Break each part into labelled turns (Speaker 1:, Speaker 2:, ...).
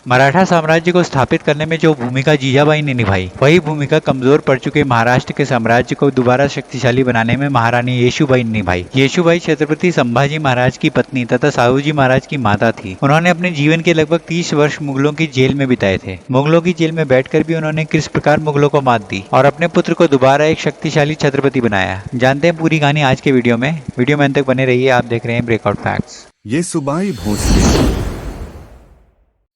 Speaker 1: मराठा साम्राज्य को स्थापित करने में जो भूमिका जीजाबाई ने निभाई, वही भूमिका कमजोर पड़ चुके महाराष्ट्र के साम्राज्य को दोबारा शक्तिशाली बनाने में महारानी येशुबाई ने निभाई। येशुबाई छत्रपति संभाजी महाराज की पत्नी तथा साहूजी महाराज की माता थी। उन्होंने अपने जीवन के लगभग 30 वर्ष मुगलों की जेल में बिताए थे। मुगलों की जेल में बैठकर भी उन्होंने किस प्रकार मुगलों को मात दी और अपने पुत्र को दोबारा एक शक्तिशाली छत्रपति बनाया। जानते हैं पूरी कहानी आज के वीडियो में अंत तक बने रहिए। आप देख रहे हैं ब्रेकआउट फैक्ट्स।
Speaker 2: ये सूबाई भोसले।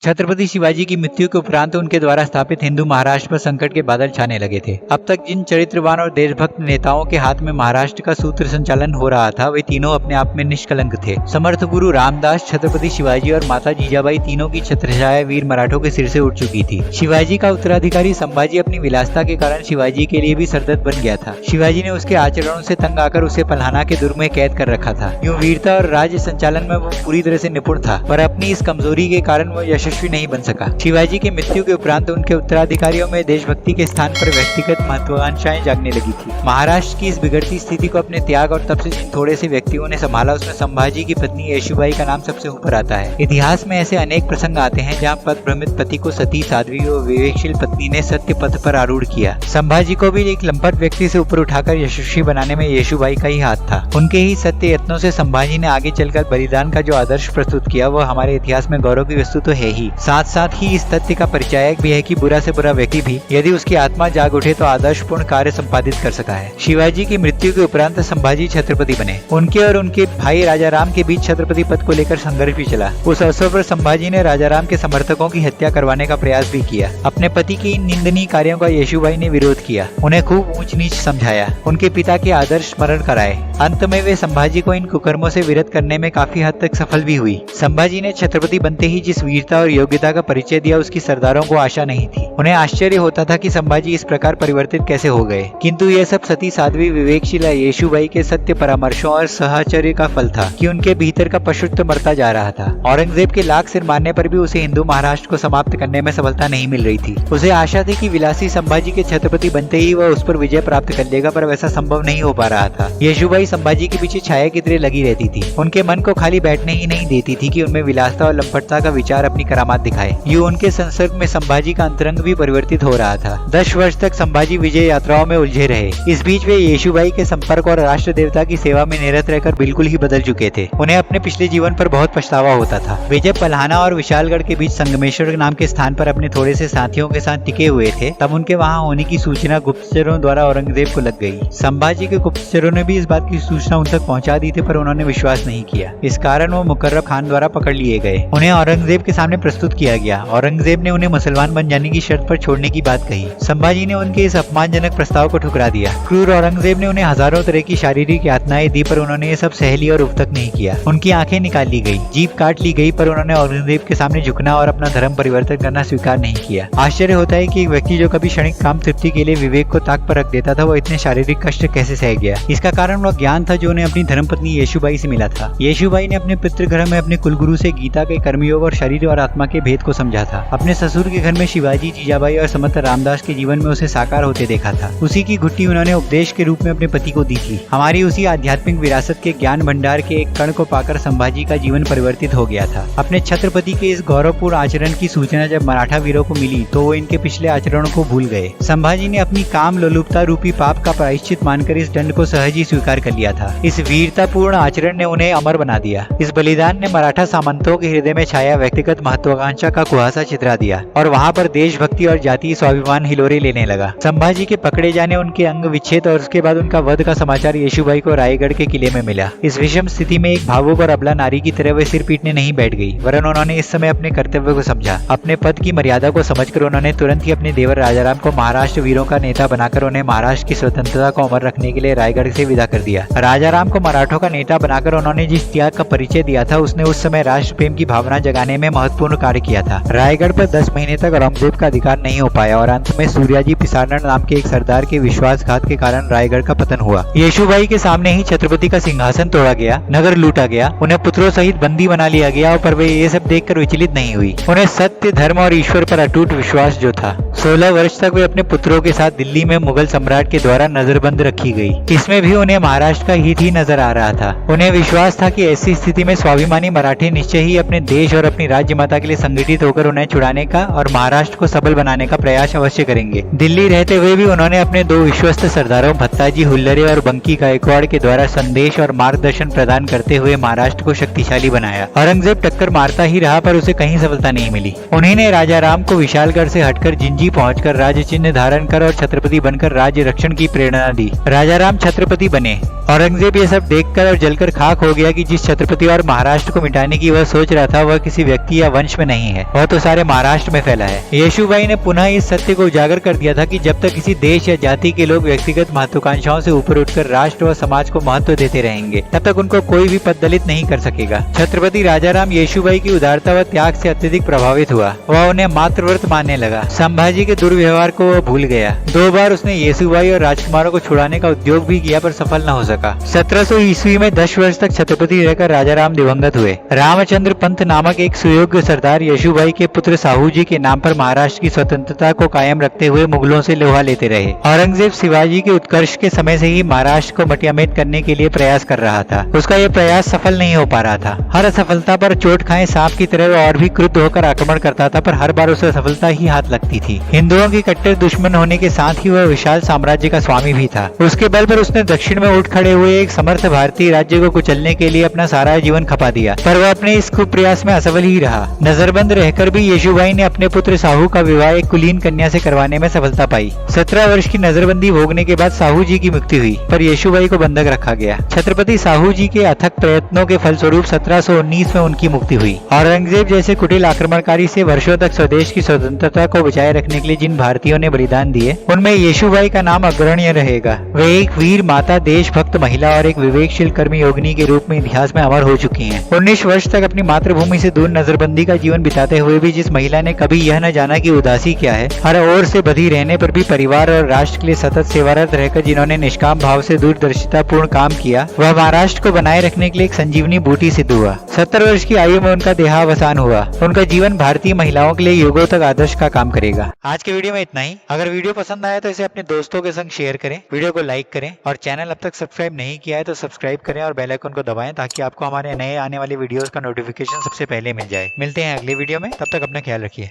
Speaker 1: छत्रपति शिवाजी की मृत्यु के उपरांत उनके द्वारा स्थापित हिंदू महाराष्ट्र पर संकट के बादल छाने लगे थे। अब तक जिन चरित्रवान और देशभक्त नेताओं के हाथ में महाराष्ट्र का सूत्र संचालन हो रहा था, वे तीनों अपने आप में निष्कलंक थे। समर्थ गुरु रामदास, छत्रपति शिवाजी और माता जीजाबाई तीनों की छत्रछाया वीर मराठों के सिर से उठ चुकी थी। शिवाजी का उत्तराधिकारी संभाजी अपनी विलासिता के कारण शिवाजी के लिए भी सरदर्द बन गया था। शिवाजी ने उसके आचरणों से तंग आकर उसे पल्हाना के दुर्ग में कैद कर रखा था। यूं वीरता और राज्य संचालन में वो पूरी तरह से निपुण था, पर अपनी इस कमजोरी के कारण वो यशस्वी नहीं बन सका। शिवाजी की मृत्यु के उपरांत उनके उत्तराधिकारियों में देशभक्ति के स्थान पर व्यक्तिगत महत्वाकांक्षाएं जागने लगी थी। महाराष्ट्र की इस बिगड़ती स्थिति को अपने त्याग और तप से जिन थोड़े से व्यक्तियों ने संभाला, उसमें संभाजी की पत्नी येशुबाई का नाम सबसे ऊपर आता है। इतिहास में ऐसे अनेक प्रसंग आते हैं जहाँ पद भ्रमित पति को सती, साध्वी और विवेकशील पत्नी ने सत्य पथ पर आरूढ़ किया। संभाजी को भी एक लंपट व्यक्ति से ऊपर उठाकर यशस्वी बनाने में येशुबाई का ही हाथ था। उनके ही सत्य यत्नों से संभाजी ने आगे चलकर बलिदान का जो आदर्श प्रस्तुत किया, वह हमारे इतिहास में गौरव की वस्तु तो है ही, साथ ही इस तथ्य का परिचायक भी है कि बुरा से बुरा व्यक्ति भी यदि उसकी आत्मा जाग उठे तो आदर्शपूर्ण कार्य संपादित कर सका है। शिवाजी की मृत्यु के उपरांत संभाजी छत्रपति बने। उनके और उनके भाई राजा राम के बीच छत्रपति पद को लेकर संघर्ष भी चला। उस अवसर पर संभाजी ने राजा राम के समर्थकों की हत्या करवाने का प्रयास भी किया। अपने पति के इन निंदनीय कार्यों का येशुबाई ने विरोध किया, उन्हें खूब ऊंच नीच समझाया, उनके पिता के आदर्श स्मरण कराए। अंत में वे संभाजी को इन कुकर्मों से विरत करने में काफी हद तक सफल भी हुई। संभाजी ने छत्रपति बनते ही जिस वीरता और योग्यता का परिचय दिया, उसकी सरदारों को आशा नहीं थी। उन्हें आश्चर्य होता था कि संभाजी इस प्रकार परिवर्तित कैसे हो गए, किंतु यह सब सती, साध्वी, विवेकशील येशुबाई के सत्य परामर्शों और सहचर्य का फल था कि उनके भीतर का पशुत्व मरता जा रहा था। औरंगजेब के लाख सिर मारने पर भी उसे हिंदू महाराष्ट्र को समाप्त करने में सफलता नहीं मिल रही थी। उसे आशा थी कि विलासी संभाजी के छत्रपति बनते ही वह उस पर विजय प्राप्त कर लेगा, पर वैसा संभव नहीं हो पा रहा था। येशुबाई संभाजी के पीछे छाया की तरह लगी रहती थी। उनके मन को खाली बैठने ही नहीं देती थी कि उनमें विलासता और लंपटता का विचार अपनी करामात दिखाए। यूं उनके संसर्ग में संभाजी का अंतरंग भी परिवर्तित हो रहा था। 10 वर्ष तक संभाजी विजय यात्राओं में उलझे रहे। इस बीच वे येशुबाई के संपर्क और राष्ट्र देवता की सेवा में निरत रहकर बिल्कुल ही बदल चुके थे। उन्हें अपने पिछले जीवन पर बहुत पछतावा होता था। वे जब पल्हाना और विशालगढ़ के बीच संगमेश्वर नाम के स्थान पर अपने थोड़े से साथियों के साथ टिके हुए थे, तब उनके वहां होने की सूचना गुप्तचरों द्वारा औरंगजेब को लग गई। संभाजी के गुप्तचरों ने भी इस बात की सूचना उन तक पहुंचा दी थी, पर उन्होंने विश्वास नहीं किया। इस कारण वो मुकर्रब खान द्वारा पकड़ लिए गए। उन्हें औरंगजेब के सामने प्रस्तुत किया गया। औरंगजेब ने उन्हें मुसलमान बन जाने की शर्त पर छोड़ने की बात कही। संभाजी ने उनके इस अपमानजनक प्रस्ताव को ठुकरा दिया। क्रूर औरंगजेब ने उन्हें हजारों तरह की शारीरिक यातनाएं दी, पर उन्होंने ये सब सह लिया और उफ तक नहीं किया। उनकी आंखें निकाल ली गई, जीभ काट ली गई, पर उन्होंने औरंगजेब के सामने झुकना और अपना धर्म परिवर्तन करना स्वीकार नहीं किया। आश्चर्य होता है कि एक व्यक्ति जो कभी क्षणिक काम तृप्ति के लिए विवेक को ताक पर रख देता था, वो इतने शारीरिक कष्ट कैसे सह गया। इसका कारण वह ज्ञान था जो उन्हें अपनी धर्मपत्नी येशुबाई से मिला था। येशुबाई ने अपने पितृगृह में अपने कुलगुरु से गीता के कर्मयोग और शरीर और आत्मा के भेद को समझा था। अपने ससुर के घर में शिवाजी, जीजाबाई और समर्थ रामदास के जीवन में उसे साकार होते देखा था। उसी की घुट्टी उन्होंने उपदेश के रूप में अपने पति को दी थी। हमारी उसी आध्यात्मिक विरासत के ज्ञान भंडार के एक कण को पाकर संभाजी का जीवन परिवर्तित हो गया था। अपने छत्रपति के इस गौरवपूर्ण आचरण की सूचना जब मराठा वीरों को मिली, तो वो इनके पिछले आचरणों को भूल गए। संभाजी ने अपनी काम लोलुपता रूपी पाप का प्रायश्चित मानकर इस दंड को सहज ही स्वीकार कर लिया था। इस वीरतापूर्ण आचरण ने उन्हें अमर बना दिया। इस बलिदान ने मराठा सामंतों के हृदय में छाया व्यक्तिगत महत्वाकांक्षा का कुहासा चित्रा दिया और वहाँ पर देशभक्ति और जातीय स्वाभिमान हिलोरे लेने लगा। संभाजी के पकड़े जाने, उनके अंग विच्छेद और उसके बाद उनका वध का समाचार येशुबाई को रायगढ़ के किले में मिला। इस विषम स्थिति में एक भावुक और अबला नारी की तरह वे सिर पीटने नहीं बैठ गई, वरन उन्होंने इस समय अपने कर्तव्य को समझा। अपने पद की मर्यादा को समझकर उन्होंने तुरंत ही अपने देवर राजाराम को महाराष्ट्र वीरों का नेता बनाकर उन्हें महाराष्ट्र की स्वतंत्रता को अमर रखने के लिए रायगढ़ से विदा कर दिया। राजाराम को मराठों का नेता बनाकर उन्होंने जिस त्याग का परिचय दिया था, उसने उस समय राष्ट्र प्रेम की भावना जगाने में महत्वपूर्ण कार्य किया था। रायगढ़ पर 10 महीने तक औरंगजेब का अधिकार नहीं हो पाया और अंत में सूर्याजी पिसारन नाम के एक सरदार के विश्वासघात के कारण रायगढ़ का पतन हुआ। येशुबाई के सामने ही छत्रपति का सिंहासन तोड़ा गया, नगर लूटा गया, उन्हें पुत्रों सहित बंदी बना लिया गया, पर वे ये सब देखकर विचलित नहीं हुई। उन्हें सत्य, धर्म और ईश्वर पर अटूट विश्वास जो था। 16 वर्ष तक वे अपने पुत्रों के साथ दिल्ली में मुगल सम्राट के द्वारा नजरबंद रखी गई। इसमें भी उन्हें महाराष्ट्र का हित ही नजर आ रहा था। उन्हें विश्वास था कि ऐसी स्थिति में स्वाभिमानी मराठी निश्चय ही अपने देश और अपनी राज्य माता के लिए संगठित होकर उन्हें छुड़ाने का और महाराष्ट्र को सबल बनाने का प्रयास अवश्य करेंगे। दिल्ली रहते हुए भी उन्होंने अपने दो विश्वस्त सरदारों भत्ताजी हुल्लरे और बंकी गायकवाड़ के द्वारा संदेश और मार्गदर्शन प्रदान करते हुए महाराष्ट्र को शक्तिशाली बनाया। औरंगजेब टक्कर मारता ही रहा पर उसे कहीं सफलता नहीं मिली। उन्हीं ने राजा राम को विशालगढ़ से हटकर जिंजी पहुंचकर राज्य चिन्ह धारण कर और छत्रपति बनकर राज्य रक्षण की प्रेरणा दी। राजा राम छत्रपति बने। औरंगजेब ये सब देखकर और जलकर खाक हो गया कि जिस छत्रपति और महाराष्ट्र को मिटाने की वह सोच रहा था वह किसी व्यक्ति या वंश में नहीं है, वह तो सारे महाराष्ट्र में फैला है। येशुबाई ने पुनः इस सत्य को उजागर कर दिया था कि जब तक किसी देश या जाति के लोग व्यक्तिगत महत्वाकांक्षाओं से ऊपर उठकर राष्ट्र व समाज को महत्व देते रहेंगे तब तक उनको कोई भी पद दलित नहीं कर सकेगा। छत्रपति राजाराम येशुबाई की उदारता व त्याग से अत्यधिक प्रभावित हुआ। वह उन्हें मातृव्रत मानने लगा। संभाजी के दुर्व्यवहार को वह भूल गया। 2 बार उसने येसुबाई और राजकुमारों को छुड़ाने का उद्योग भी किया पर सफल न हो सका। 1700 ईस्वी में 10 वर्ष तक छत्रपति रहकर राजाराम दिवंगत हुए। रामचंद्र पंत नामक एक सुयोग्य सरदार येशुबाई के पुत्र साहू जी के नाम पर महाराष्ट्र की स्वतंत्रता को कायम रखते हुए मुगलों से लोहा लेते रहे। औरंगजेब शिवाजी के उत्कर्ष के समय से ही महाराष्ट्र को मटियामेट करने के लिए प्रयास कर रहा था। उसका यह प्रयास सफल नहीं हो पा रहा था। हर असफलता पर चोट खाए सांप की तरह वह और भी क्रुद्ध होकर आक्रमण करता था पर हर बार उसे सफलता ही हाथ लगती थी। हिंदुओं की कट्टर दुश्मन होने के साथ ही वह विशाल साम्राज्य का स्वामी भी था। उसके बल पर उसने दक्षिण में उठ खड़े हुए एक समर्थ भारतीय राज्य को कुचलने के लिए अपना सारा जीवन खपा दिया पर वह अपने इस खूब प्रयास में असफल ही रहा। नजरबंद रहकर भी येशुबाई ने अपने पुत्र साहू का विवाह एक कुलीन कन्या से करवाने में सफलता पाई। 17 वर्ष की नजरबंदी भोगने के बाद साहू जी की मुक्ति हुई पर येशुबाई को बंधक रखा गया। छत्रपति साहू जी के अथक प्रयत्नों के फलस्वरूप 1719 में उनकी मुक्ति हुई। औरंगजेब जैसे कुटिल आक्रमणकारी से वर्षों तक स्वदेश की स्वतंत्रता को बचाए रखने के लिए जिन भारतीयों ने बलिदान दिए उनमें येशुबाई का नाम अग्रण्य रहेगा। वे एक वीर माता, देशभक्त महिला और एक विवेकशील कर्मी योगिनी के रूप में इतिहास में अमर हो चुकी हैं। 19 वर्ष तक अपनी मातृभूमि से दूर नजरबंदी का जीवन बिताते हुए भी जिस महिला ने कभी यह न जाना कि उदासी क्या है, हर ओर से बधी रहने पर भी परिवार और राष्ट्र के लिए सतत सेवारत रहकर जिन्होंने निष्काम भाव से दूरदर्शिता पूर्ण काम किया, वह महाराष्ट्र को बनाए रखने के लिए एक संजीवनी बूटी सिद्ध हुआ। 70 वर्ष की आयु में उनका देहावसान हुआ। उनका जीवन भारतीय महिलाओं के लिए युगों तक आदर्श का काम करेगा। आज के वीडियो में इतना ही। अगर वीडियो पसंद आया तो इसे अपने दोस्तों के संग शेयर करें, वीडियो को लाइक करें और चैनल अब तक सब्सक्राइब नहीं किया है तो सब्सक्राइब करें और बेल आइकन को दबाएं ताकि आपको हमारे नए आने वाले वीडियोस का नोटिफिकेशन सबसे पहले मिल जाए। मिलते हैं अगले वीडियो में, तब तक अपना ख्याल रखिए।